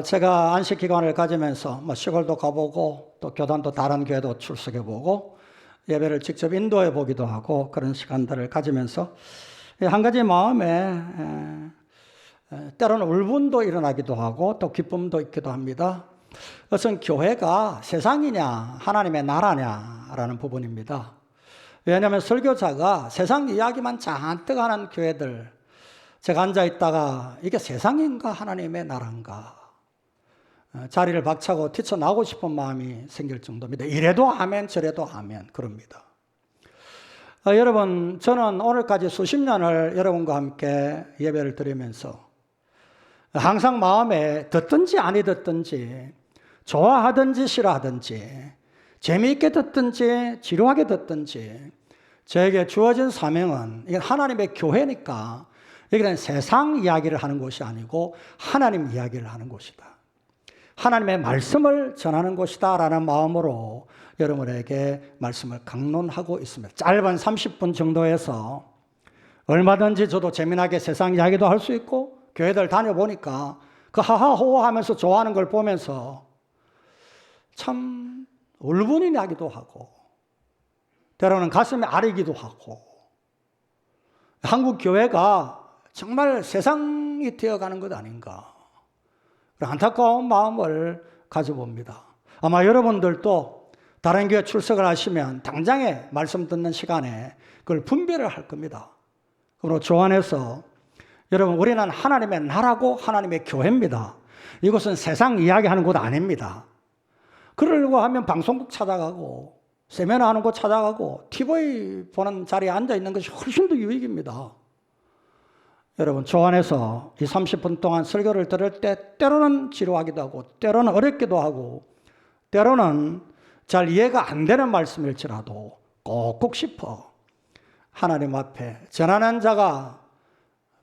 제가 안식기간을 가지면서 시골도 가보고 또 교단도 다른 교회도 출석해보고 예배를 직접 인도해 보기도 하고 그런 시간들을 가지면서 한 가지 마음에 때로는 울분도 일어나기도 하고 또 기쁨도 있기도 합니다. 그것은 교회가 세상이냐 하나님의 나라냐라는 부분입니다. 왜냐하면 설교자가 세상 이야기만 잔뜩 하는 교회들, 제가 앉아있다가 이게 세상인가 하나님의 나라인가 자리를 박차고 뛰쳐나오고 싶은 마음이 생길 정도입니다. 이래도 아멘 저래도 아멘 그럽니다. 여러분, 저는 오늘까지 수십 년을 여러분과 함께 예배를 드리면서 항상 마음에 듣든지 아니 듣든지 좋아하든지 싫어하든지 재미있게 듣든지 지루하게 듣든지 저에게 주어진 사명은 이건 하나님의 교회니까 여기는 세상 이야기를 하는 곳이 아니고 하나님 이야기를 하는 곳이다. 하나님의 말씀을 전하는 곳이다 라는 마음으로 여러분에게 말씀을 강론하고 있습니다. 짧은 30분 정도에서 얼마든지 저도 재미나게 세상 이야기도 할 수 있고 교회들 다녀보니까 그 하하호호 하면서 좋아하는 걸 보면서 참 울분이 나기도 하고 때로는 가슴이 아리기도 하고 한국 교회가 정말 세상이 되어가는 것 아닌가 안타까운 마음을 가져봅니다. 아마 여러분들도 다른 교회 출석을 하시면 당장에 말씀 듣는 시간에 그걸 분별을 할 겁니다. 그러므로 조안해서 여러분, 우리는 하나님의 나라고 하나님의 교회입니다. 이곳은 세상 이야기하는 곳 아닙니다. 그러려고 하면 방송국 찾아가고 세미나 하는 곳 찾아가고 TV 보는 자리에 앉아있는 것이 훨씬 더 유익입니다. 여러분, 조안에서 이 30분 동안 설교를 들을 때 때로는 지루하기도 하고 때로는 어렵기도 하고 때로는 잘 이해가 안 되는 말씀일지라도 꼭꼭 짚어 하나님 앞에 전하는 자가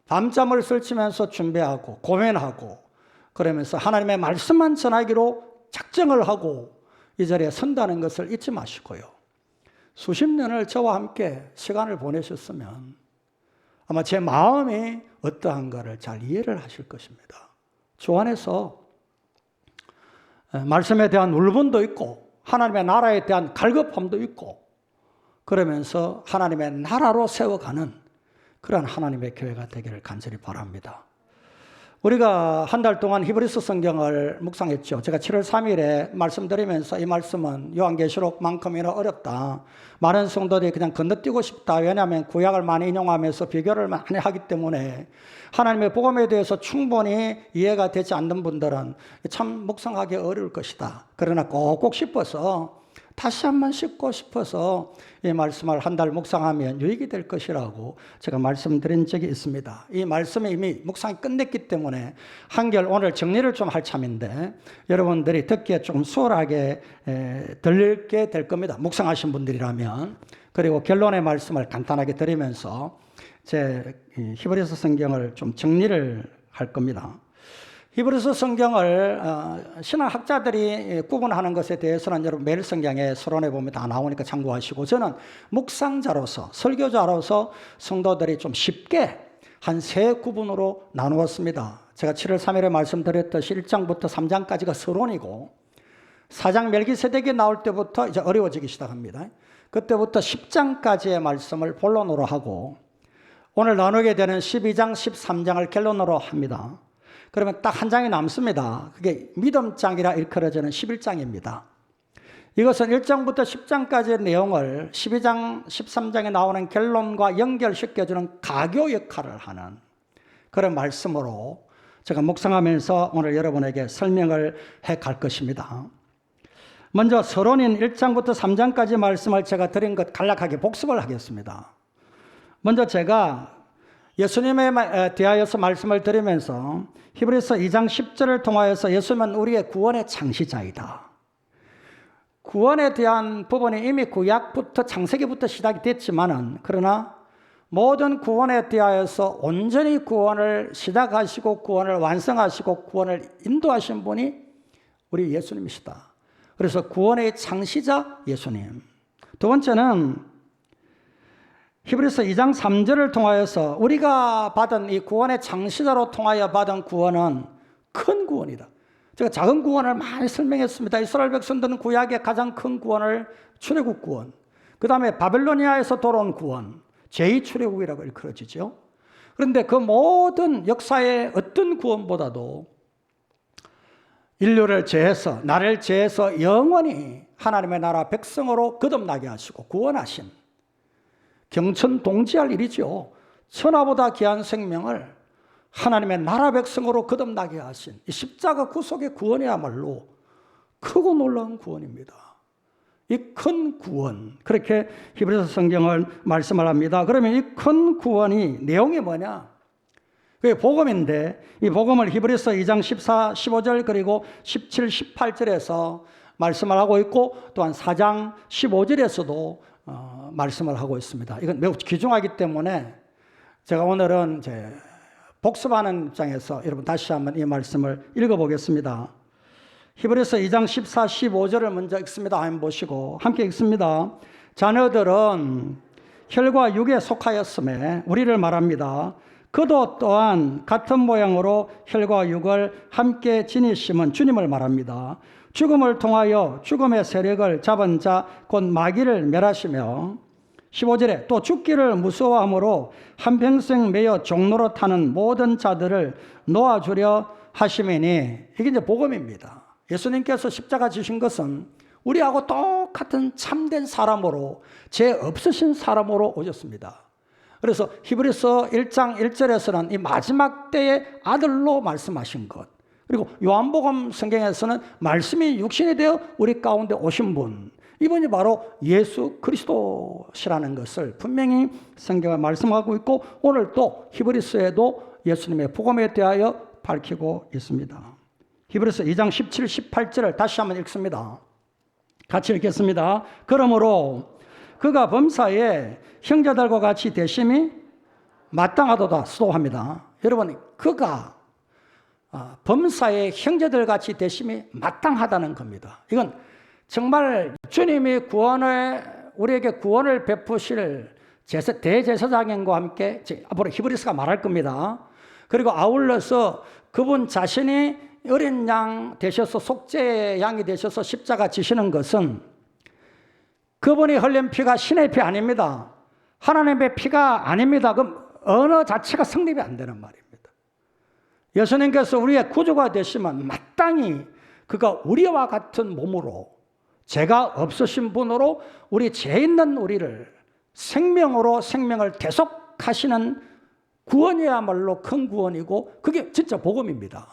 밤잠을 설치면서 준비하고 고민하고 그러면서 하나님의 말씀만 전하기로 작정을 하고 이 자리에 선다는 것을 잊지 마시고요. 수십 년을 저와 함께 시간을 보내셨으면 아마 제 마음이 어떠한가를 잘 이해를 하실 것입니다. 주 안에서 말씀에 대한 울분도 있고 하나님의 나라에 대한 갈급함도 있고 그러면서 하나님의 나라로 세워가는 그런 하나님의 교회가 되기를 간절히 바랍니다. 우리가 한 달 동안 히브리서 성경을 묵상했죠. 제가 7월 3일에 말씀드리면서 이 말씀은 요한계시록만큼이나 어렵다. 많은 성도들이 그냥 건너뛰고 싶다. 왜냐하면 구약을 많이 인용하면서 비교를 많이 하기 때문에 하나님의 복음에 대해서 충분히 이해가 되지 않는 분들은 참 묵상하기 어려울 것이다. 그러나 꼭꼭 씹어서 다시 한번 씹고 싶어서 이 말씀을 한 달 묵상하면 유익이 될 것이라고 제가 말씀드린 적이 있습니다. 이 말씀이 이미 묵상이 끝냈기 때문에 한결 오늘 정리를 좀 할 참인데 여러분들이 듣기에 좀 수월하게 들리게 될 겁니다. 묵상하신 분들이라면. 그리고 결론의 말씀을 간단하게 드리면서 제 히브리서 성경을 좀 정리를 할 겁니다. 히브리서 성경을 신학자들이 구분하는 것에 대해서는 여러분 매일 성경에 서론에 보면 다 나오니까 참고하시고 저는 묵상자로서 설교자로서 성도들이 좀 쉽게 한 세 구분으로 나누었습니다. 제가 7월 3일에 말씀드렸듯이 1장부터 3장까지가 서론이고 4장 멜기세덱이 나올 때부터 이제 어려워지기 시작합니다. 그때부터 10장까지의 말씀을 본론으로 하고 오늘 나누게 되는 12장, 13장을 결론으로 합니다. 그러면 딱 한 장이 남습니다. 그게 믿음장이라 일컬어지는 11장입니다. 이것은 1장부터 10장까지의 내용을 12장, 13장에 나오는 결론과 연결시켜주는 가교 역할을 하는 그런 말씀으로 제가 묵상하면서 오늘 여러분에게 설명을 해 갈 것입니다. 먼저 서론인 1장부터 3장까지 말씀을 제가 드린 것 간략하게 복습을 하겠습니다. 먼저 제가 예수님에 대하여서 말씀을 드리면서 히브리서 2장 10절을 통하여서 예수님은 우리의 구원의 창시자이다. 구원에 대한 부분이 이미 구약부터 창세기부터 시작이 됐지만은 그러나 모든 구원에 대하여서 온전히 구원을 시작하시고 구원을 완성하시고 구원을 인도하신 분이 우리 예수님이시다. 그래서 구원의 창시자 예수님. 두 번째는 히브리서 2장 3절을 통하여서 우리가 받은 이 구원의 창시자로 통하여 받은 구원은 큰 구원이다. 제가 작은 구원을 많이 설명했습니다. 이스라엘 백성들은 구약의 가장 큰 구원을 출애굽 구원, 그 다음에 바벨로니아에서 돌아온 구원, 제2출애굽이라고 일컬어지죠. 그런데 그 모든 역사의 어떤 구원보다도 인류를 제해서, 나를 제해서 영원히 하나님의 나라 백성으로 거듭나게 하시고 구원하신, 경천동지할 일이죠. 천하보다 귀한 생명을 하나님의 나라 백성으로 거듭나게 하신 이 십자가 구속의 구원이야말로 크고 놀라운 구원입니다. 이 큰 구원, 그렇게 히브리서 성경을 말씀을 합니다. 그러면 이 큰 구원이 내용이 뭐냐? 그게 복음인데, 이 복음을 히브리서 2장 14, 15절 그리고 17, 18절에서 말씀을 하고 있고, 또한 4장 15절에서도 말씀을 하고 있습니다. 이건 매우 귀중하기 때문에 제가 오늘은 이제 복습하는 입장에서 여러분 다시 한번 이 말씀을 읽어보겠습니다. 히브리서 2장 14, 15절을 먼저 읽습니다. 한번 보시고 함께 읽습니다. 자녀들은 혈과 육에 속하였음에 우리를 말합니다. 그도 또한 같은 모양으로 혈과 육을 함께 지니심은 주님을 말합니다. 죽음을 통하여 죽음의 세력을 잡은 자 곧 마귀를 멸하시며 15절에 또 죽기를 무서워함으로 한평생 매여 종로로 타는 모든 자들을 놓아주려 하심이니, 이게 이제 복음입니다. 예수님께서 십자가 지신 것은 우리하고 똑같은 참된 사람으로, 죄 없으신 사람으로 오셨습니다. 그래서 히브리서 1장 1절에서는 이 마지막 때의 아들로 말씀하신 것, 그리고 요한복음 성경에서는 말씀이 육신이 되어 우리 가운데 오신 분, 이분이 바로 예수 그리스도시라는 것을 분명히 성경에 말씀하고 있고, 오늘 또 히브리서에도 예수님의 복음에 대하여 밝히고 있습니다. 히브리서 2장 17, 18절을 다시 한번 읽습니다. 같이 읽겠습니다. 그러므로 그가 범사에 형제들과 같이 되심이 마땅하도다 수도합니다. 여러분, 그가 범사에 형제들 같이 되심이 마땅하다는 겁니다. 이건 정말 주님이 우리에게 구원을 베푸실 대제사장과 함께 앞으로 히브리서가 말할 겁니다. 그리고 아울러서 그분 자신이 어린 양 되셔서, 속죄의 양이 되셔서 십자가 지시는 것은 그분이 흘린 피가 신의 피 아닙니다. 하나님의 피가 아닙니다. 그럼 언어 자체가 성립이 안 되는 말입니다. 예수님께서 우리의 구주가 되시면 마땅히 그가 우리와 같은 몸으로, 죄가 없으신 분으로 우리 죄 있는 우리를 생명으로 생명을 대속하시는 구원이야말로 큰 구원이고, 그게 진짜 복음입니다.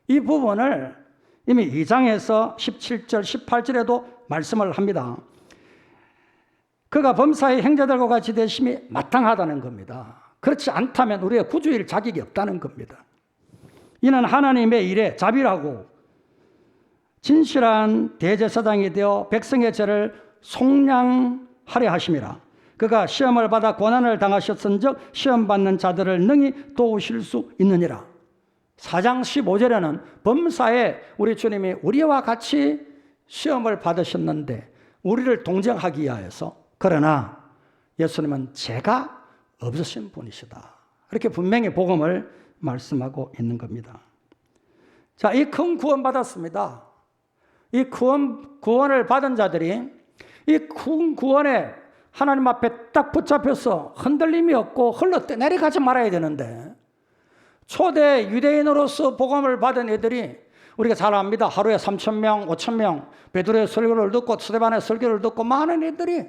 이 부분을 이미 2장에서 17절, 18절에도 말씀을 합니다. 그가 범사의 형제들과 같이 되심이 마땅하다는 겁니다. 그렇지 않다면 우리의 구주일 자격이 없다는 겁니다. 이는 하나님의 일에 자비라고 진실한 대제사장이 되어 백성의 죄를 속량하려 하심이라. 그가 시험을 받아 고난을 당하셨은즉 시험 받는 자들을 능히 도우실 수 있느니라. 4장 15절에는 범사에 우리 주님이 우리와 같이 시험을 받으셨는데 우리를 동정하기 위하여서, 그러나 예수님은 죄가 없으신 분이시다, 그렇게 분명히 복음을 말씀하고 있는 겁니다. 자, 이 큰 구원 받았습니다. 이 구원을 받은 자들이 이 큰 구원에 하나님 앞에 딱 붙잡혀서 흔들림이 없고 흘러내려가지 말아야 되는데, 초대 유대인으로서 복음을 받은 애들이 우리가 잘 압니다. 하루에 3,000명, 5,000명 베드로의 설교를 듣고 스데반의 설교를 듣고 많은 이들이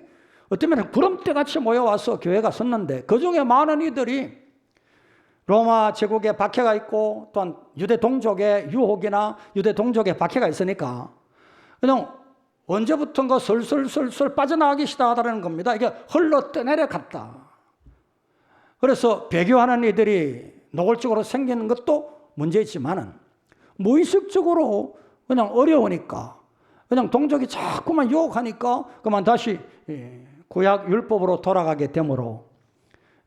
어쩌면 구름대같이 모여와서 교회가 섰는데, 그 중에 많은 이들이 로마 제국에 박해가 있고 또한 유대 동족의 유혹이나 유대 동족의 박해가 있으니까 그냥 언제부턴가 솔솔 빠져나가기 시작하다는 겁니다. 이게 흘러 떠내려갔다. 그래서 배교하는 이들이 노골적으로 생기는 것도 문제지만은 무의식적으로 그냥 어려우니까, 그냥 동족이 자꾸만 유혹하니까 그만 다시 구약 율법으로 돌아가게 되므로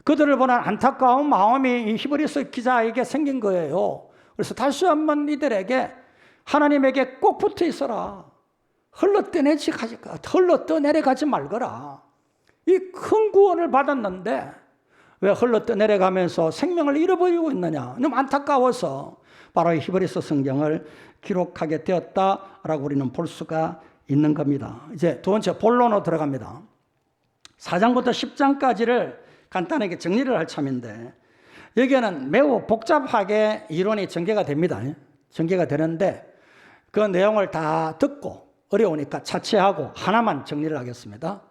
그들을 보는 안타까운 마음이 이 히브리서 기자에게 생긴 거예요. 그래서 다시 한번 이들에게 하나님에게 꼭 붙어 있어라. 흘러떠내려가지 말거라. 이 큰 구원을 받았는데 왜 흘러떠내려가면서 생명을 잃어버리고 있느냐? 너무 안타까워서 바로 히브리서 성경을 기록하게 되었다라고 우리는 볼 수가 있는 겁니다. 이제 두 번째 본론으로 들어갑니다. 4장부터 10장까지를 간단하게 정리를 할 참인데 여기에는 매우 복잡하게 이론이 전개가 됩니다. 전개가 되는데 그 내용을 다 듣고 어려우니까 차치하고 하나만 정리를 하겠습니다.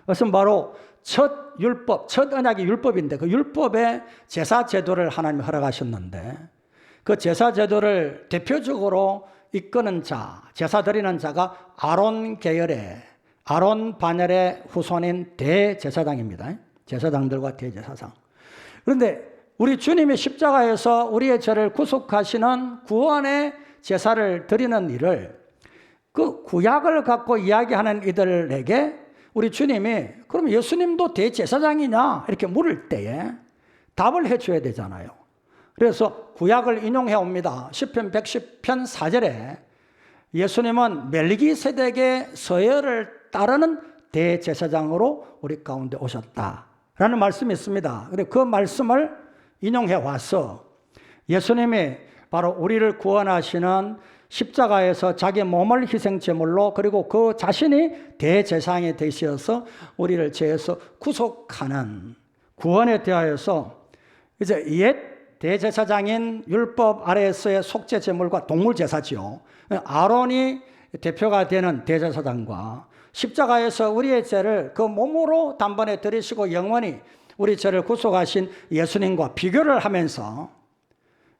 그것은 바로 첫 율법, 첫 언약이 율법인데 그 율법의 제사 제도를 하나님이 허락하셨는데 그 제사 제도를 대표적으로 이끄는 자, 제사 드리는 자가 아론 계열의 아론 반열의 후손인 대제사장입니다. 제사장들과 대제사장. 그런데 우리 주님이 십자가에서 우리의 죄를 구속하시는 구원의 제사를 드리는 일을 그 구약을 갖고 이야기하는 이들에게 우리 주님이 그럼 예수님도 대제사장이냐 이렇게 물을 때에 답을 해줘야 되잖아요. 그래서 구약을 인용해 옵니다. 시편 110편 4절에 예수님은 멜기세덱의 서열을 따르는 대제사장으로 우리 가운데 오셨다라는 말씀이 있습니다. 그런데 그 말씀을 인용해 와서 예수님이 바로 우리를 구원하시는 십자가에서 자기 몸을 희생제물로 그리고 그 자신이 대제사장이 되셔서 우리를 죄에서 구속하는 구원에 대하여서 이제 옛 대제사장인 율법 아래에서의 속죄제물과 동물제사지요. 아론이 대표가 되는 대제사장과 십자가에서 우리의 죄를 그 몸으로 단번에 들이시고 영원히 우리 죄를 구속하신 예수님과 비교를 하면서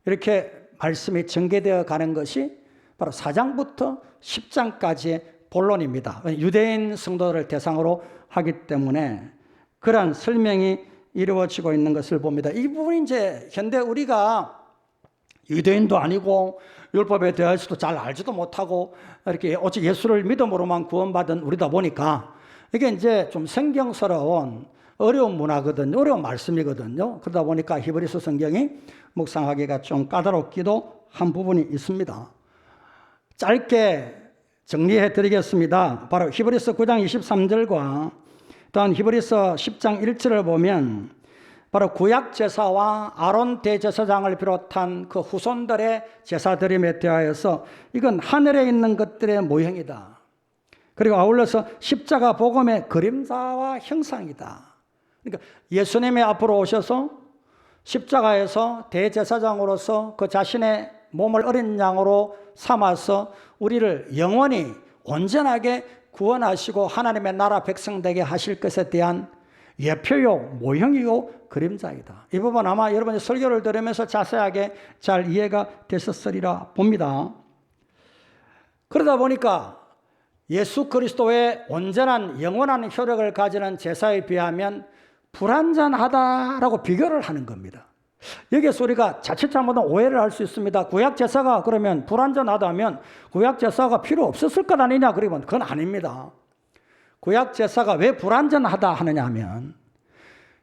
이렇게 말씀이 전개되어 가는 것이 바로 4장부터 10장까지의 본론입니다. 유대인 성도들을 대상으로 하기 때문에 그러한 설명이 이루어지고 있는 것을 봅니다. 이 부분이 이제 현대 우리가 유대인도 아니고 율법에 대해서도 잘 알지도 못하고 이렇게 오직 예수를 믿음으로만 구원받은 우리다 보니까 이게 이제 좀 성경스러운 어려운 문화거든요. 어려운 말씀이거든요. 그러다 보니까 히브리서 성경이 묵상하기가 좀 까다롭기도 한 부분이 있습니다. 짧게 정리해 드리겠습니다. 바로 히브리서 9장 23절과 또한 히브리서 10장 1절을 보면 바로 구약 제사와 아론 대제사장을 비롯한 그 후손들의 제사 드림에 대하여서 이건 하늘에 있는 것들의 모형이다. 그리고 아울러서 십자가 복음의 그림자와 형상이다. 그러니까 예수님이 앞으로 오셔서 십자가에서 대제사장으로서 그 자신의 몸을 어린 양으로 삼아서 우리를 영원히 온전하게 구원하시고 하나님의 나라 백성 되게 하실 것에 대한 예표요, 모형이요, 그림자이다. 이 부분 아마 여러분이 설교를 들으면서 자세하게 잘 이해가 되셨으리라 봅니다. 그러다 보니까 예수 그리스도의 온전한 영원한 효력을 가지는 제사에 비하면 불완전하다라고 비교를 하는 겁니다. 여기에서 우리가 자칫 잘못하면 오해를 할 수 있습니다. 구약 제사가 그러면 불완전하다면 구약 제사가 필요 없었을 것 아니냐 그러면 그건 아닙니다. 구약 제사가 왜 불완전하다 하느냐 하면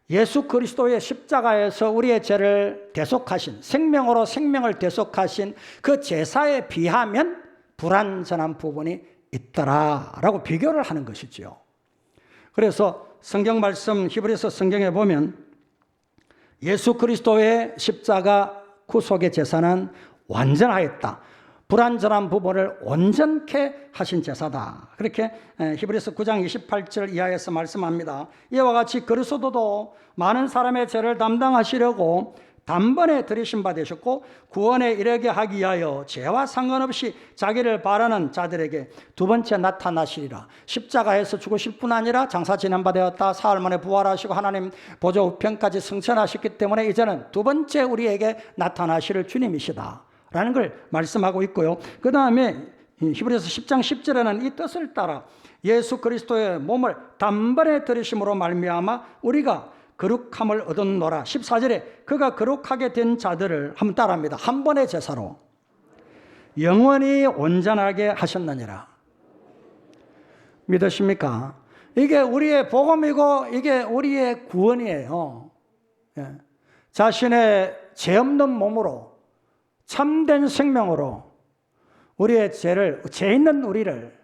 예수 그리스도의 십자가에서 우리의 죄를 대속하신 생명으로 생명을 대속하신 그 제사에 비하면 불완전한 부분이 있더라라고 비교를 하는 것이죠. 그래서 성경 말씀 히브리서 성경에 보면 예수 그리스도의 십자가 구속의 제사는 완전하였다. 불완전한 부분을 온전케 하신 제사다. 그렇게 히브리서 9장 28절 이하에서 말씀합니다. 이와 같이 그리스도도 많은 사람의 죄를 담당하시려고 단번에 들이신 바 되셨고 구원에 이르게 하기 위하여 죄와 상관없이 자기를 바라는 자들에게 두 번째 나타나시리라. 십자가에서 죽으실 뿐 아니라 장사 지난 바 되었다. 사흘 만에 부활하시고 하나님 보좌 우편까지 승천하셨기 때문에 이제는 두 번째 우리에게 나타나실 주님이시다 라는 걸 말씀하고 있고요. 그 다음에 히브리서 10장 10절에는 이 뜻을 따라 예수 그리스도의 몸을 단번에 들이심으로 말미암아 우리가 거룩함을 얻었노라. 14절에 그가 거룩하게 된 자들을 한번 따라합니다. 한 번의 제사로 영원히 온전하게 하셨느니라. 믿으십니까? 이게 우리의 복음이고 이게 우리의 구원이에요. 자신의 죄 없는 몸으로 참된 생명으로 우리의 죄 있는 우리를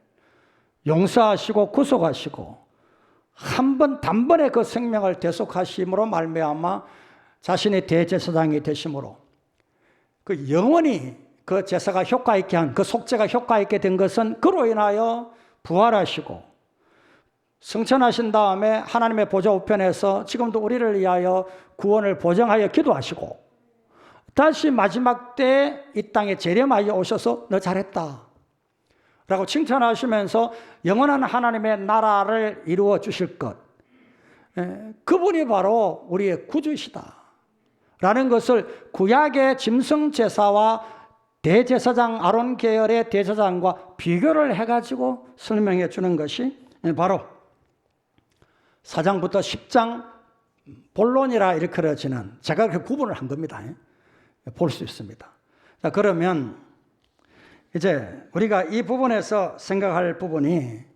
용서하시고 구속하시고 한 번 단번에 그 생명을 대속하심으로 말미암아 자신의 대제사장이 되심으로 그 영원히 그 제사가 효과 있게 한 그 속죄가 효과 있게 된 것은 그로 인하여 부활하시고 승천하신 다음에 하나님의 보좌 우편에서 지금도 우리를 위하여 구원을 보정하여 기도하시고 다시 마지막 때 이 땅에 재림하여 오셔서 너 잘했다 라고 칭찬하시면서 영원한 하나님의 나라를 이루어 주실 것, 그분이 바로 우리의 구주시다 라는 것을 구약의 짐승제사와 대제사장 아론 계열의 대제사장과 비교를 해가지고 설명해 주는 것이 바로 4장부터 10장 본론이라 일컬어지는, 제가 그렇게 구분을 한 겁니다. 볼 수 있습니다. 자, 그러면 이제 우리가 이 부분에서 생각할 부분이,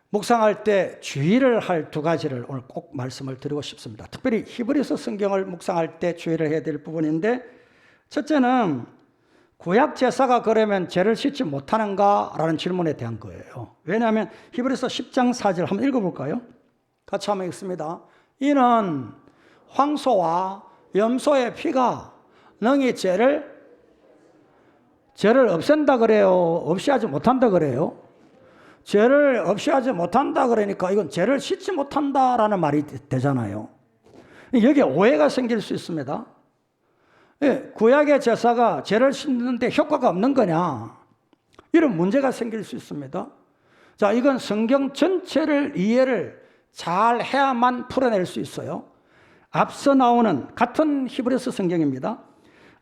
묵상할 때 주의를 할 두 가지를 오늘 꼭 말씀을 드리고 싶습니다. 특별히 히브리서 성경을 묵상할 때 주의를 해야 될 부분인데, 첫째는 구약 제사가 그러면 죄를 씻지 못하는가? 라는 질문에 대한 거예요. 왜냐하면 히브리서 10장 4절 한번 읽어볼까요? 같이 한번 읽습니다. 이는 황소와 염소의 피가 능히 죄를 없앤다 그래요? 없이 하지 못한다 그래요? 죄를 없이 하지 못한다 그러니까 이건 죄를 씻지 못한다라는 말이 되잖아요. 여기에 오해가 생길 수 있습니다. 구약의 제사가 죄를 씻는데 효과가 없는 거냐, 이런 문제가 생길 수 있습니다. 자, 이건 성경 전체를 이해를 잘 해야만 풀어낼 수 있어요. 앞서 나오는, 같은 히브리서 성경입니다.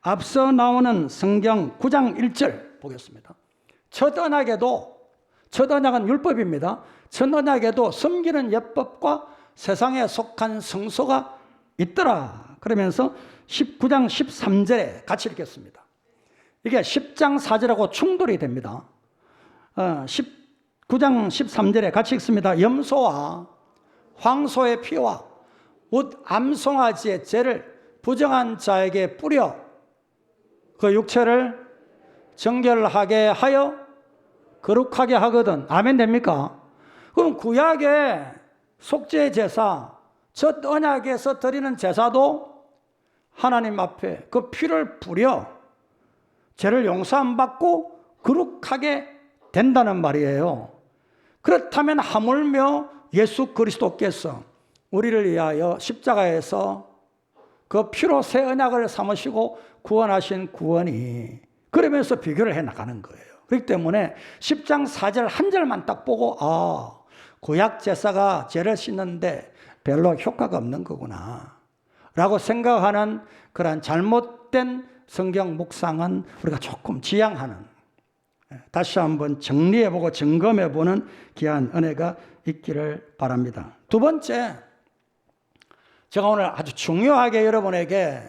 앞서 나오는 성경 9장 1절 보겠습니다. 첫 언약은 율법입니다. 첫 언약에도 섬기는 예법과 세상에 속한 성소가 있더라. 그러면서 19장 13절에 같이 읽겠습니다. 이게 10장 4절하고 충돌이 됩니다. 19장 13절에 같이 읽습니다. 염소와 황소의 피와 곧 암송아지의 죄를 부정한 자에게 뿌려 그 육체를 정결하게 하여 거룩하게 하거든. 아멘 됩니까? 그럼 구약의 속죄 제사, 첫 언약에서 드리는 제사도 하나님 앞에 그 피를 뿌려 죄를 용서 안 받고 거룩하게 된다는 말이에요. 그렇다면 하물며 예수 그리스도께서 우리를 위하여 십자가에서 그 피로 새 언약을 삼으시고 구원하신 구원이, 그러면서 비교를 해 나가는 거예요. 그렇기 때문에 10장 4절 한 절만 딱 보고 구약 제사가 죄를 씻는데 별로 효과가 없는 거구나 라고 생각하는 그런 잘못된 성경 묵상은 우리가 조금 지양하는, 다시 한번 정리해보고 점검해보는 귀한 은혜가 있기를 바랍니다. 두 번째, 제가 오늘 아주 중요하게 여러분에게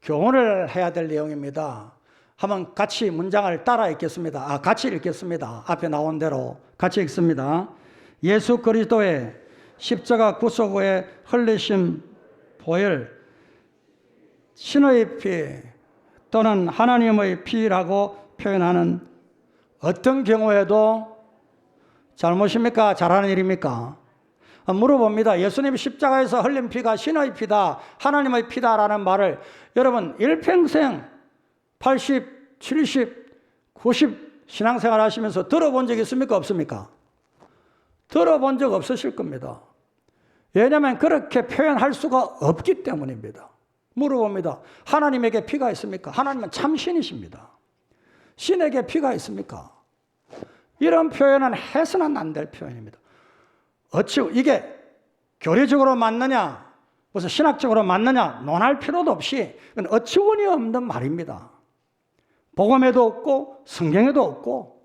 교훈을 해야 될 내용입니다. 한번 같이 문장을 따라 읽겠습니다. 같이 읽겠습니다. 앞에 나온 대로 같이 읽습니다. 예수 그리스도의 십자가 구속 후에 흘리신 보혈, 신의 피 또는 하나님의 피라고 표현하는 어떤 경우에도 잘못입니까? 잘하는 일입니까? 물어봅니다. 예수님이 십자가에서 흘린 피가 신의 피다, 하나님의 피다라는 말을 여러분 일평생 80, 70, 90 신앙생활 하시면서 들어본 적 있습니까? 없습니까? 들어본 적 없으실 겁니다. 왜냐하면 그렇게 표현할 수가 없기 때문입니다. 물어봅니다. 하나님에게 피가 있습니까? 하나님은 참 신이십니다. 신에게 피가 있습니까? 이런 표현은 해서는 안 될 표현입니다. 어찌 이게 교리적으로 맞느냐, 무슨 신학적으로 맞느냐 논할 필요도 없이 어처구니 없는 말입니다. 복음에도 없고 성경에도 없고,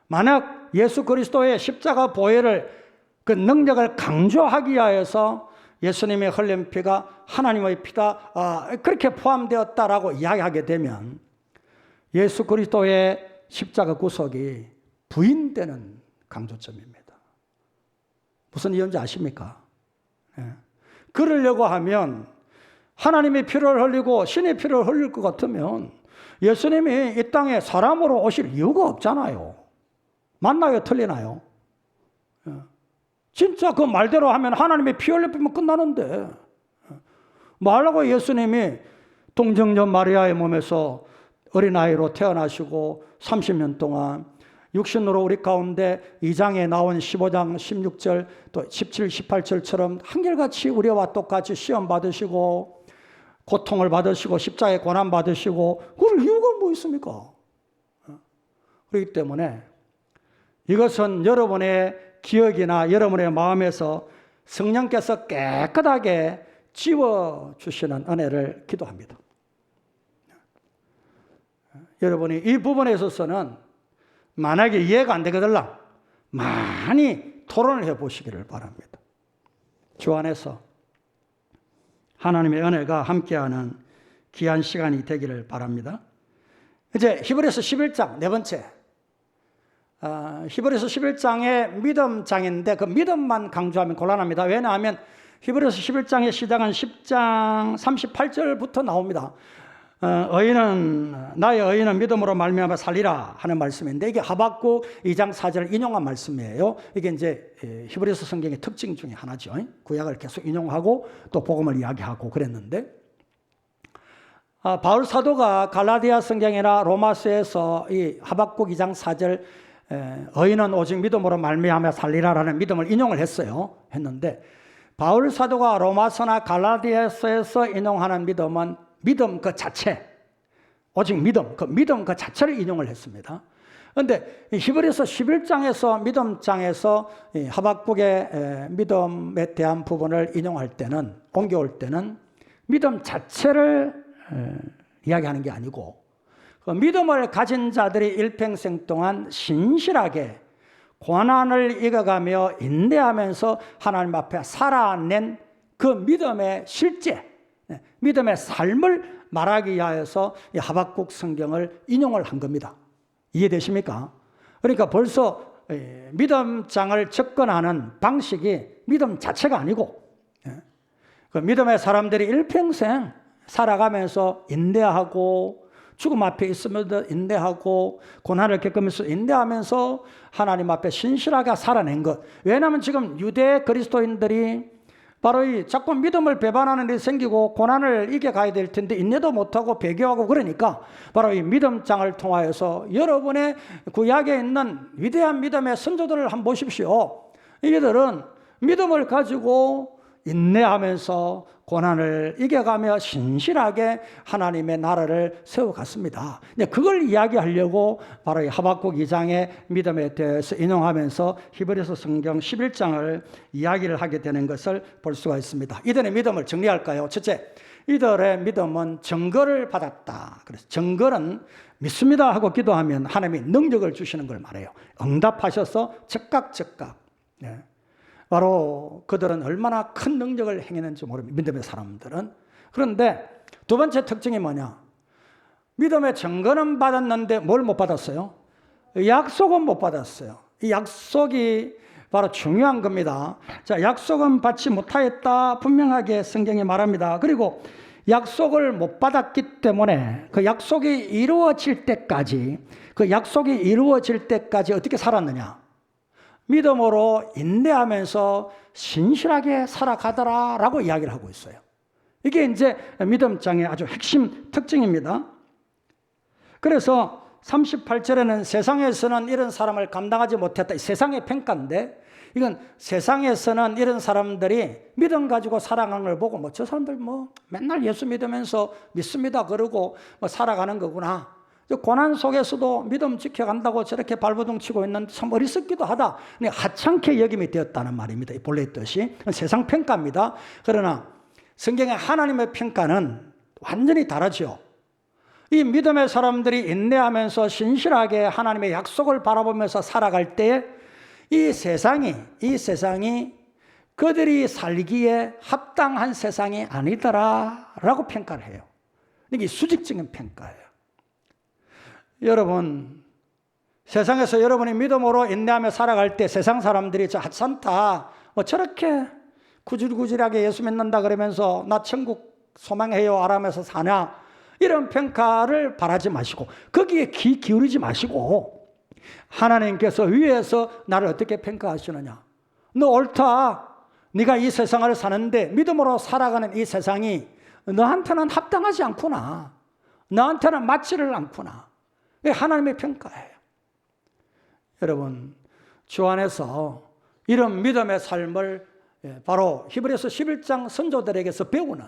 만약 예수 그리스도의 십자가 보혈을 그 능력을 강조하기 위하여서 예수님의 흘린 피가 하나님의 피다, 그렇게 포함되었다라고 이야기하게 되면 예수 그리스도의 십자가 구속이 부인되는 강조점입니다. 무슨 이유인지 아십니까? 그러려고 하면 하나님의 피를 흘리고 신의 피를 흘릴 것 같으면 예수님이 이 땅에 사람으로 오실 이유가 없잖아요. 맞나요? 틀리나요? 진짜 그 말대로 하면 하나님의 피 흘리면 끝나는데, 말라고 예수님이 동정녀 마리아의 몸에서 어린아이로 태어나시고 30년 동안 육신으로 우리 가운데 2장에 나온 15장 16절 또 17, 18절처럼 한결같이 우리와 똑같이 시험 받으시고 고통을 받으시고 십자가에 고난 받으시고 그럴 이유가 뭐 있습니까? 그렇기 때문에 이것은 여러분의 기억이나 여러분의 마음에서 성령께서 깨끗하게 지워주시는 은혜를 기도합니다. 여러분이 이 부분에 있어서는 만약에 이해가 안 되거들라 많이 토론을 해보시기를 바랍니다. 주 안에서 하나님의 은혜가 함께하는 귀한 시간이 되기를 바랍니다. 이제 히브리서 11장 네 번째, 히브리서 11장의 믿음장인데 그 믿음만 강조하면 곤란합니다. 왜냐하면 히브리서 11장의 시작은 10장 38절부터 나옵니다. 나의 의인은 믿음으로 말미암아 살리라 하는 말씀인데 이게 하박국 2장 4절을 인용한 말씀이에요. 이게 이제 히브리서 성경의 특징 중에 하나죠. 구약을 계속 인용하고 또 복음을 이야기하고 그랬는데 바울 사도가 갈라디아 성경이나 로마서에서 이 하박국 2장 4절 의인은 오직 믿음으로 말미암아 살리라라는 믿음을 인용을 했는데 바울 사도가 로마서나 갈라디아서에서 인용하는 믿음은 믿음 그 자체, 오직 믿음, 그 믿음 그 자체를 인용을 했습니다. 그런데 히브리서 11장에서 믿음장에서 하박국의 믿음에 대한 부분을 인용할 때는, 옮겨올 때는 믿음 자체를 이야기하는 게 아니고 그 믿음을 가진 자들이 일평생 동안 신실하게 고난을 이겨가며 인내하면서 하나님 앞에 살아낸 그 믿음의 실제, 믿음의 삶을 말하기 위하여서 이 하박국 성경을 인용을 한 겁니다. 이해되십니까? 그러니까 벌써 믿음장을 접근하는 방식이 믿음 자체가 아니고 그 믿음의 사람들이 일평생 살아가면서 인내하고 죽음 앞에 있으면서 인내하고 고난을 겪으면서 인내하면서 하나님 앞에 신실하게 살아낸 것. 왜냐하면 지금 유대 그리스도인들이 바로 이 자꾸 믿음을 배반하는 일이 생기고 고난을 이겨가야 될 텐데 인내도 못하고 배교하고 그러니까 바로 이 믿음장을 통하여서 여러분의 구약에 있는 위대한 믿음의 선조들을 한번 보십시오. 이들은 믿음을 가지고 인내하면서 고난을 이겨가며 신실하게 하나님의 나라를 세워갔습니다. 그걸 이야기하려고 바로 이 하박국 2장의 믿음에 대해서 인용하면서 히브리서 성경 11장을 이야기를 하게 되는 것을 볼 수가 있습니다. 이들의 믿음을 정리할까요? 첫째, 이들의 믿음은 증거를 받았다. 그래서 증거는 믿습니다 하고 기도하면 하나님이 능력을 주시는 걸 말해요. 응답하셔서 즉각. 바로 그들은 얼마나 큰 능력을 행했는지 모릅니다. 믿음의 사람들은. 그런데 두 번째 특징이 뭐냐? 믿음의 증거는 받았는데 뭘 못 받았어요? 약속은 못 받았어요. 이 약속이 바로 중요한 겁니다. 자, 약속은 받지 못하였다 분명하게 성경이 말합니다. 그리고 약속을 못 받았기 때문에 그 약속이 이루어질 때까지 어떻게 살았느냐? 믿음으로 인내하면서 신실하게 살아가더라라고 이야기를 하고 있어요. 이게 이제 믿음장의 아주 핵심 특징입니다. 그래서 38절에는 세상에서는 이런 사람을 감당하지 못했다. 세상의 평가인데 이건 세상에서는 이런 사람들이 믿음 가지고 살아가는 걸 보고 저 사람들 맨날 예수 믿으면서 믿습니다 그러고 살아가는 거구나. 고난 속에서도 믿음 지켜간다고 저렇게 발버둥 치고 있는 참 어리석기도 하다. 하찮게 여김이 되었다는 말입니다. 본래의 뜻이. 세상 평가입니다. 그러나 성경의 하나님의 평가는 완전히 다르죠. 이 믿음의 사람들이 인내하면서 신실하게 하나님의 약속을 바라보면서 살아갈 때에 이 세상이 그들이 살기에 합당한 세상이 아니더라라고 평가를 해요. 이게 수직적인 평가예요. 여러분, 세상에서 여러분이 믿음으로 인내하며 살아갈 때 세상 사람들이 저 하찮다, 저렇게 구질구질하게 예수 믿는다 그러면서 나 천국 소망해요 아람에서 사냐, 이런 평가를 바라지 마시고 거기에 귀 기울이지 마시고 하나님께서 위에서 나를 어떻게 평가하시느냐. 너 옳다. 네가 이 세상을 사는데 믿음으로 살아가는 이 세상이 너한테는 합당하지 않구나. 너한테는 맞지를 않구나. 이게 하나님의 평가예요. 여러분, 주 안에서 이런 믿음의 삶을 바로 히브리서 11장 선조들에게서 배우는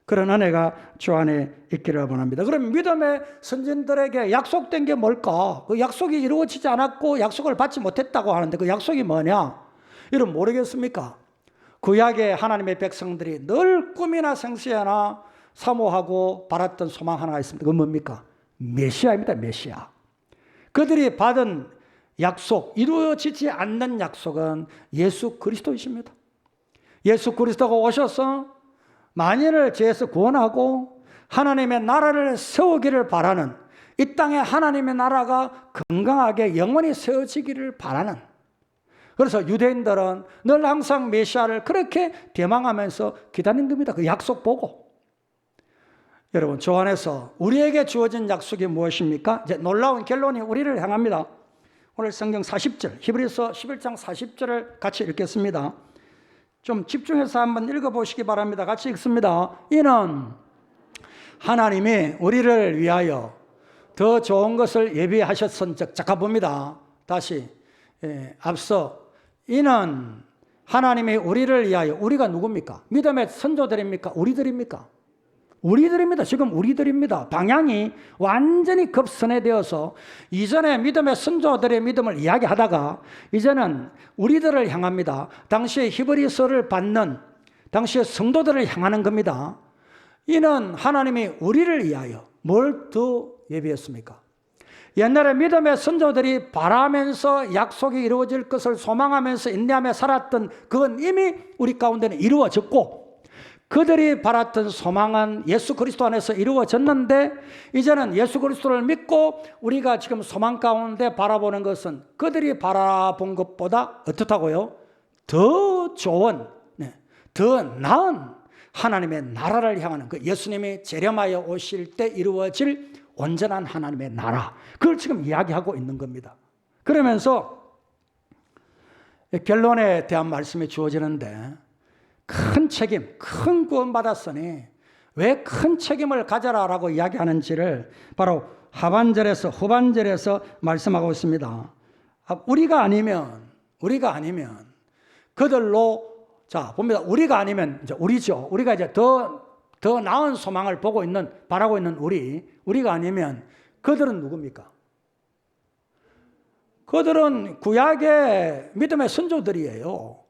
그런 은혜가 주 안에 있기를 원합니다. 그럼 믿음의 선진들에게 약속된 게 뭘까? 그 약속이 이루어지지 않았고 약속을 받지 못했다고 하는데 그 약속이 뭐냐? 여러분 모르겠습니까? 구약의 하나님의 백성들이 늘 꿈이나 생시나 사모하고 바랐던 소망 하나가 있습니다. 그건 뭡니까? 메시아입니다. 메시아. 그들이 받은 약속, 이루어지지 않는 약속은 예수 그리스도이십니다. 예수 그리스도가 오셔서 만인을 죄에서 구원하고 하나님의 나라를 세우기를 바라는, 이 땅에 하나님의 나라가 건강하게 영원히 세워지기를 바라는, 그래서 유대인들은 늘 항상 메시아를 그렇게 대망하면서 기다린 겁니다. 그 약속 보고. 여러분, 주 안에서 우리에게 주어진 약속이 무엇입니까? 이제 놀라운 결론이 우리를 향합니다. 오늘 성경 40절, 히브리서 11장 40절을 같이 읽겠습니다. 좀 집중해서 한번 읽어보시기 바랍니다. 같이 읽습니다. 이는 하나님이 우리를 위하여 더 좋은 것을 예비하셨은즉, 잠깐 봅니다. 다시 앞서 이는 하나님이 우리를 위하여, 우리가 누굽니까? 믿음의 선조들입니까? 우리들입니까? 우리들입니다. 지금 우리들입니다. 방향이 완전히 급선회되어서 이전에 믿음의 선조들의 믿음을 이야기하다가 이제는 우리들을 향합니다. 당시에 히브리서를 받는 당시의 성도들을 향하는 겁니다. 이는 하나님이 우리를 위하여 뭘 더 예비했습니까? 옛날에 믿음의 선조들이 바라면서 약속이 이루어질 것을 소망하면서 인내하며 살았던 그건 이미 우리 가운데는 이루어졌고, 그들이 바랐던 소망은 예수 그리스도 안에서 이루어졌는데, 이제는 예수 그리스도를 믿고 우리가 지금 소망 가운데 바라보는 것은 그들이 바라본 것보다 어떻다고요? 더 좋은, 더 나은 하나님의 나라를 향하는, 그 예수님이 재림하여 오실 때 이루어질 온전한 하나님의 나라, 그걸 지금 이야기하고 있는 겁니다. 그러면서 결론에 대한 말씀이 주어지는데, 큰 책임, 큰 구원 받았으니 왜 큰 책임을 가져라라고 이야기하는지를 바로 하반절에서 후반절에서 말씀하고 있습니다. 우리가 아니면 그들로, 자 봅니다. 우리가 아니면 이제 우리죠. 우리가 이제 더 나은 소망을 보고 있는, 바라고 있는 우리가 아니면 그들은 누굽니까? 그들은 구약의 믿음의 선조들이에요.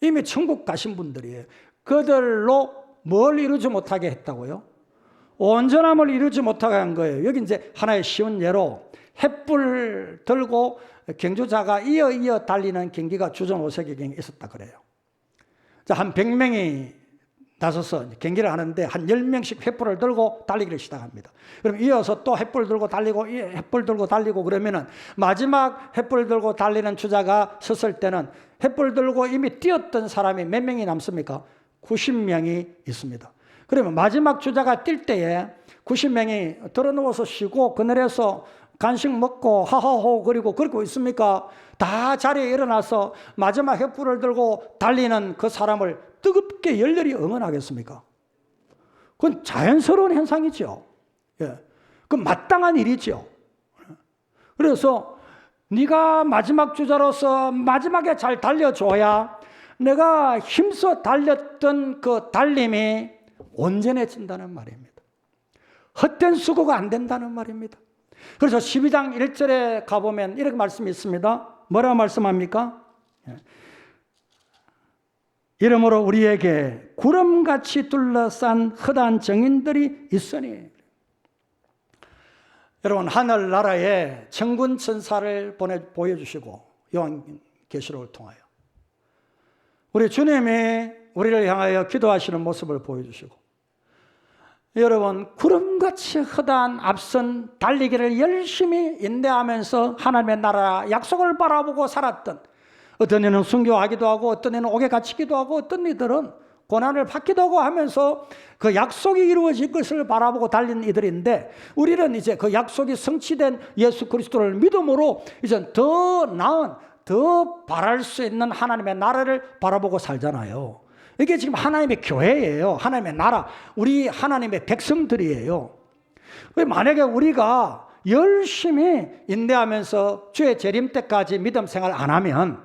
이미 천국 가신 분들이에요. 그들로 뭘 이루지 못하게 했다고요? 온전함을 이루지 못하게 한 거예요. 여기 이제 하나의 쉬운 예로 횃불 들고 경주자가 이어 달리는 경기가 주전 5세기경에 있었다 그래요. 자, 한 100명이 나서서 경기를 하는데 한 10명씩 횃불을 들고 달리기를 시작합니다. 그럼 이어서 또 횃불 들고 달리고, 횃불 들고 달리고, 그러면은 마지막 횃불 들고 달리는 주자가 섰을 때는 횃불 들고 이미 뛰었던 사람이 몇 명이 남습니까? 90명이 있습니다. 그러면 마지막 주자가 뛸 때에 90명이 들어누워서 쉬고 그늘에서 간식 먹고 하하호 그리고 그러고 있습니까? 다 자리에 일어나서 마지막 횃불을 들고 달리는 그 사람을 뜨겁게 열렬히 응원하겠습니까? 그건 자연스러운 현상이죠. 예. 그건 마땅한 일이죠. 그래서 네가 마지막 주자로서 마지막에 잘 달려줘야 내가 힘써 달렸던 그 달림이 온전해진다는 말입니다. 헛된 수고가 안 된다는 말입니다. 그래서 12장 1절에 가보면 이렇게 말씀이 있습니다. 뭐라고 말씀합니까? 이러므로 우리에게 구름같이 둘러싼 허다한 정인들이 있으니. 여러분, 하늘나라에 천군 천사를 보여주시고 요한계시록을 통하여 우리 주님이 우리를 향하여 기도하시는 모습을 보여주시고, 여러분, 구름같이 허다한 앞선 달리기를 열심히 인내하면서 하나님의 나라 약속을 바라보고 살았던, 어떤 이는 순교하기도 하고 어떤 이는 옥에 갇히기도 하고 어떤 이들은 고난을 받기도 하고 하면서 그 약속이 이루어질 것을 바라보고 달린 이들인데, 우리는 이제 그 약속이 성취된 예수 그리스도를 믿음으로 이제 더 나은, 더 바랄 수 있는 하나님의 나라를 바라보고 살잖아요. 이게 지금 하나님의 교회예요. 하나님의 나라, 우리 하나님의 백성들이에요. 만약에 우리가 열심히 인내하면서 주의 재림 때까지 믿음 생활 안 하면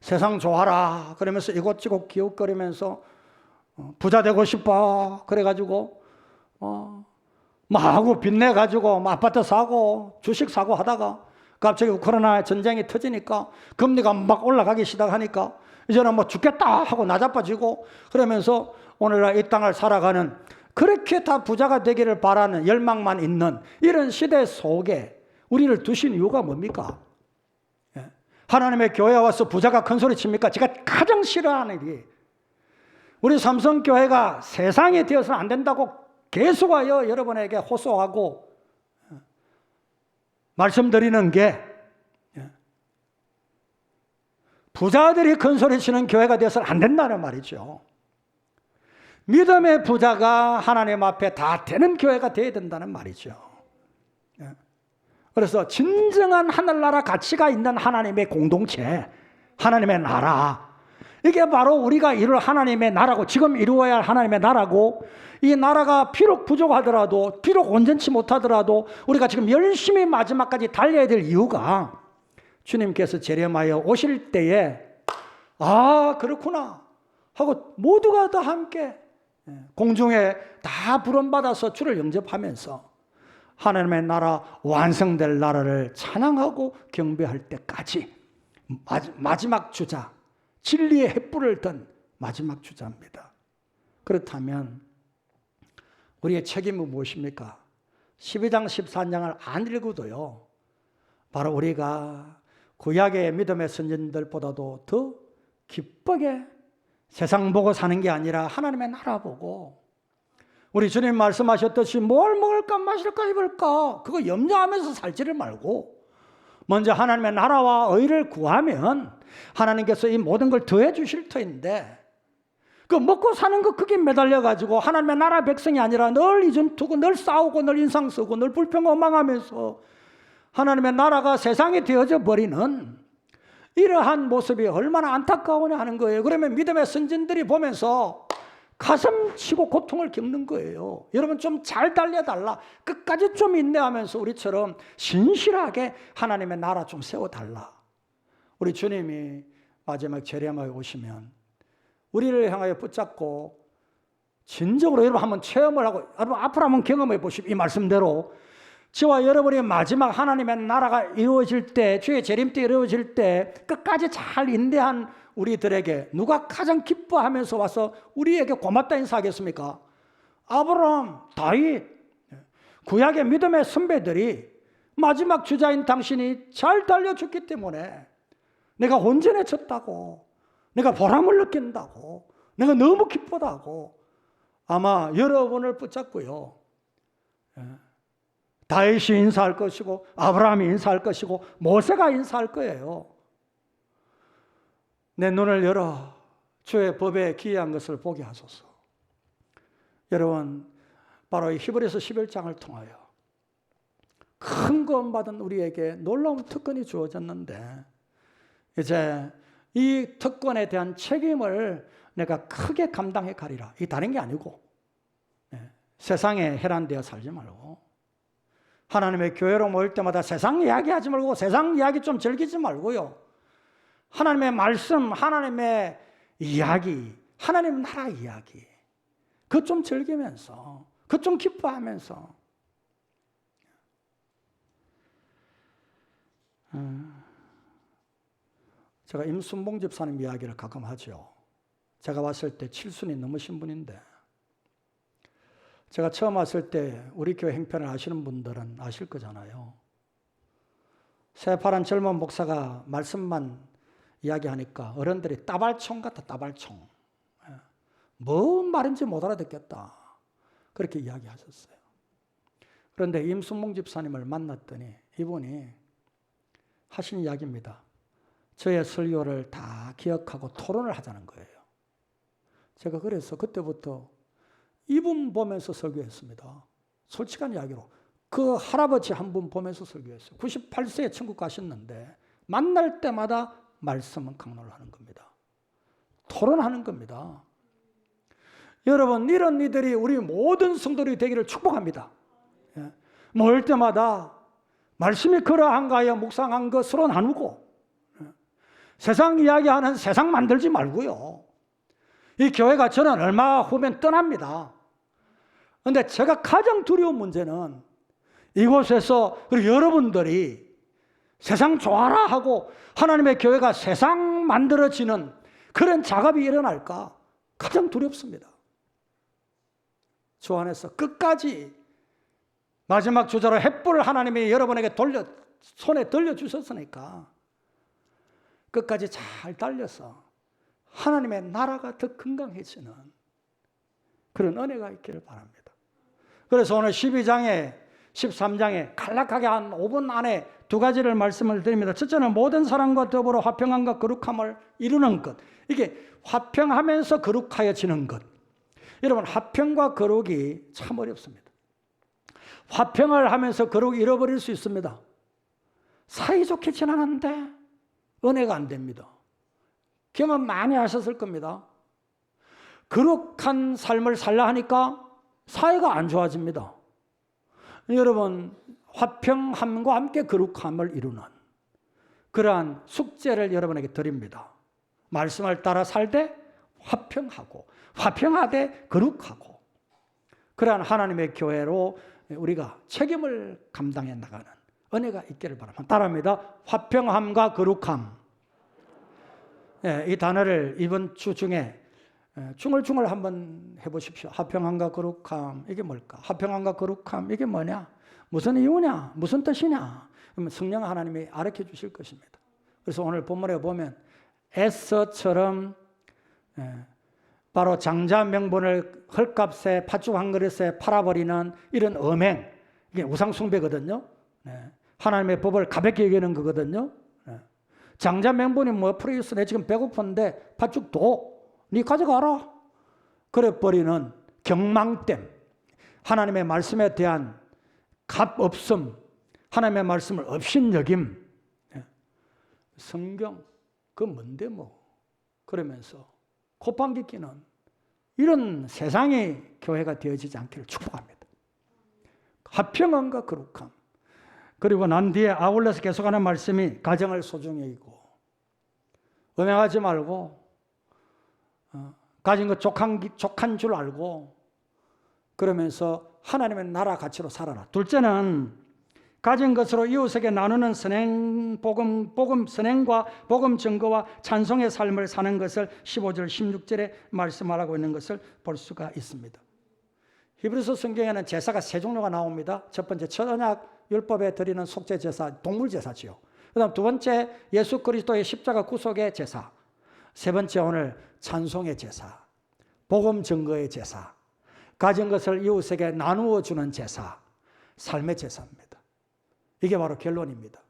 세상 좋아라 그러면서 이곳저곳 기웃거리면서 부자 되고 싶어 그래가지고 하고 빚내가지고 아파트 사고 주식 사고 하다가 갑자기 우크라이나 전쟁이 터지니까 금리가 막 올라가기 시작하니까 이제는 뭐 죽겠다 하고 나자빠지고 그러면서 오늘날 이 땅을 살아가는 그렇게 다 부자가 되기를 바라는 열망만 있는 이런 시대 속에 우리를 두신 이유가 뭡니까? 하나님의 교회에 와서 부자가 큰 소리 칩니까? 제가 가장 싫어하는 일이 우리 삼성교회가 세상에 되어서는 안 된다고 계속하여 여러분에게 호소하고 말씀드리는 게 부자들이 큰 소리 치는 교회가 되어서는 안 된다는 말이죠. 믿음의 부자가 하나님 앞에 다 되는 교회가 되어야 된다는 말이죠. 그래서 진정한 하늘나라 가치가 있는 하나님의 공동체, 하나님의 나라, 이게 바로 우리가 이룰 하나님의 나라고, 지금 이루어야 할 하나님의 나라고, 이 나라가 비록 부족하더라도, 비록 온전치 못하더라도 우리가 지금 열심히 마지막까지 달려야 될 이유가 주님께서 재림하여 오실 때에 그렇구나 하고 모두가 다 함께 공중에 다 부름받아서 주를 영접하면서 하나님의 나라 완성될 나라를 찬양하고 경배할 때까지 마지막 주자, 진리의 횃불을 든 마지막 주자입니다. 그렇다면 우리의 책임은 무엇입니까? 12장 13장을 안 읽어도요, 바로 우리가 구약의 믿음의 선진들보다도 더 기쁘게 세상 보고 사는 게 아니라 하나님의 나라 보고, 우리 주님 말씀하셨듯이 뭘 먹을까 마실까 입을까 그거 염려하면서 살지를 말고 먼저 하나님의 나라와 의를 구하면 하나님께서 이 모든 걸 더해 주실 터인데, 그 먹고 사는 거 그게 매달려 가지고 하나님의 나라 백성이 아니라 늘 이전투고 늘 싸우고 늘 인상 쓰고 늘 불평원망하면서 하나님의 나라가 세상에 되어져 버리는 이러한 모습이 얼마나 안타까우냐 하는 거예요. 그러면 믿음의 선진들이 보면서 가슴 치고 고통을 겪는 거예요. 여러분 좀 잘 달려달라. 끝까지 좀 인내하면서 우리처럼 신실하게 하나님의 나라 좀 세워달라. 우리 주님이 마지막 재림하여 오시면 우리를 향하여 붙잡고 진정으로 여러분 한번 체험을 하고 여러분 앞으로 한번 경험해 보십시오. 이 말씀대로 저와 여러분의 마지막 하나님의 나라가 이루어질 때, 주의 재림 때 이루어질 때 끝까지 잘 인내한 우리들에게 누가 가장 기뻐하면서 와서 우리에게 고맙다 인사하겠습니까? 아브라함, 다윗, 구약의 믿음의 선배들이 마지막 주자인 당신이 잘 달려줬기 때문에 내가 온전해졌다고, 내가 보람을 느낀다고, 내가 너무 기쁘다고 아마 여러분을 붙잡고요, 다윗이 인사할 것이고 아브라함이 인사할 것이고 모세가 인사할 거예요. 내 눈을 열어 주의 법에 기이한 것을 보게 하소서. 여러분, 바로 이 히브리서 11장을 통하여 큰 구원받은 우리에게 놀라운 특권이 주어졌는데 이제 이 특권에 대한 책임을 내가 크게 감당해 가리라. 이 다른 게 아니고 세상에 해란되어 살지 말고 하나님의 교회로 모일 때마다 세상 이야기하지 말고 세상 이야기 좀 즐기지 말고요, 하나님의 말씀, 하나님의 이야기, 하나님 나라 이야기 그것 좀 즐기면서 그것 좀 기뻐하면서 제가 임순봉 집사님 이야기를 가끔 하죠. 제가 왔을 때 7순이 넘으신 분인데 제가 처음 왔을 때 우리 교회 행편을 아시는 분들은 아실 거잖아요. 새파란 젊은 목사가 말씀만 이야기하니까 어른들이 따발총 같아, 따발총. 뭔 말인지 못 알아듣겠다. 그렇게 이야기하셨어요. 그런데 임순봉 집사님을 만났더니 이분이 하신 이야기입니다. 저의 설교를 다 기억하고 토론을 하자는 거예요. 제가 그래서 그때부터 이분 보면서 설교했습니다. 솔직한 이야기로 그 할아버지 한 분 보면서 설교했어요. 98세에 천국 가셨는데 만날 때마다 말씀은 강론을 하는 겁니다. 토론하는 겁니다. 여러분, 이런 이들이 우리 모든 성도들이 되기를 축복합니다. 모일 때마다 말씀이 그러한가 하여 묵상한 것 서로 나누고, 세상 이야기하는 세상 만들지 말고요. 이 교회가 저는 얼마 후면 떠납니다. 그런데 제가 가장 두려운 문제는 이곳에서 그리고 여러분들이 세상 좋아라 하고 하나님의 교회가 세상 만들어지는 그런 작업이 일어날까 가장 두렵습니다. 주 안에서 끝까지 마지막 주자로 횃불을 하나님이 여러분에게 손에 들려주셨으니까 끝까지 잘 달려서 하나님의 나라가 더 건강해지는 그런 은혜가 있기를 바랍니다. 그래서 오늘 12장에 13장에 간략하게 한 5분 안에 두 가지를 말씀을 드립니다. 첫째는 모든 사람과 더불어 화평함과 거룩함을 이루는 것. 이게 화평하면서 거룩하여지는 것. 여러분, 화평과 거룩이 참 어렵습니다. 화평을 하면서 거룩을 잃어버릴 수 있습니다. 사이좋게 지나는데 은혜가 안 됩니다. 경험 많이 하셨을 겁니다. 거룩한 삶을 살려 하니까 사이가 안 좋아집니다. 여러분, 화평함과 함께 거룩함을 이루는 그러한 숙제를 여러분에게 드립니다. 말씀을 따라 살되 화평하고 화평하되 거룩하고 그러한 하나님의 교회로 우리가 책임을 감당해 나가는 은혜가 있기를 바랍니다. 따라합니다. 화평함과 거룩함. 이 단어를 이번 주 중에 중얼중얼 한번 해보십시오. 화평함과 거룩함, 이게 뭘까? 화평함과 거룩함, 이게 뭐냐? 무슨 이유냐? 무슨 뜻이냐? 그러면 성령 하나님이 알려 주실 것입니다. 그래서 오늘 본문에 보면 에서처럼 바로 장자 명분을 헐값에 팥죽 한 그릇에 팔아버리는 이런 엄행, 이게 우상숭배거든요. 하나님의 법을 가볍게 여기는 거거든요. 장자 명분이 뭐 프리우스, 내 지금 배고픈데 팥죽 도 네 가져가라. 그래 버리는 경망됨, 하나님의 말씀에 대한 값없음, 하나님의 말씀을 업신여김. 성경 그 뭔데 뭐 그러면서 콧방귀 끼는 이런 세상의 교회가 되어지지 않기를 축복합니다. 화평함과 거룩함. 그리고 난 뒤에 아울러서 계속하는 말씀이 가정을 소중히 여기고 음행하지 말고 가진 것 족한 줄 알고 그러면서 하나님의 나라 가치로 살아라. 둘째는 가진 것으로 이웃에게 나누는 선행과 복음 증거와 찬송의 삶을 사는 것을 15절 16절에 말씀하고 있는 것을 볼 수가 있습니다. 히브리서 성경에는 제사가 세 종류가 나옵니다. 첫 번째 첫언약 율법에 드리는 속죄 제사, 동물 제사지요. 그다음 두 번째 예수 그리스도의 십자가 구속의 제사. 세 번째 오늘 찬송의 제사, 복음 증거의 제사, 가진 것을 이웃에게 나누어 주는 제사, 삶의 제사입니다. 이게 바로 결론입니다.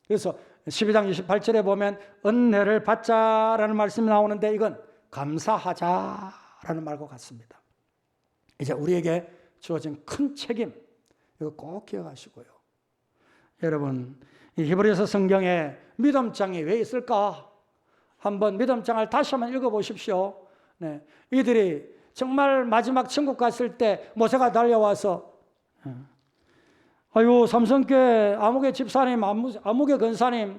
그래서 12장 28절에 보면 은혜를 받자라는 말씀이 나오는데 이건 감사하자라는 말과 같습니다. 이제 우리에게 주어진 큰 책임, 이거 꼭 기억하시고요. 여러분, 이 히브리서 성경에 믿음장이 왜 있을까? 한번 믿음장을 다시 한번 읽어보십시오. 이들이 정말 마지막 천국 갔을 때 모세가 달려와서 아유, 삼성교회 아무개 집사님, 아무개 권사님,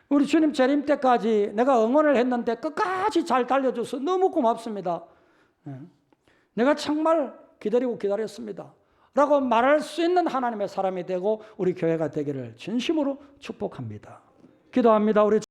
우리 주님 재림 때까지 내가 응원을 했는데 끝까지 잘 달려줘서 너무 고맙습니다. 내가 정말 기다렸습니다. 라고 말할 수 있는 하나님의 사람이 되고 우리 교회가 되기를 진심으로 축복합니다. 기도합니다. 우리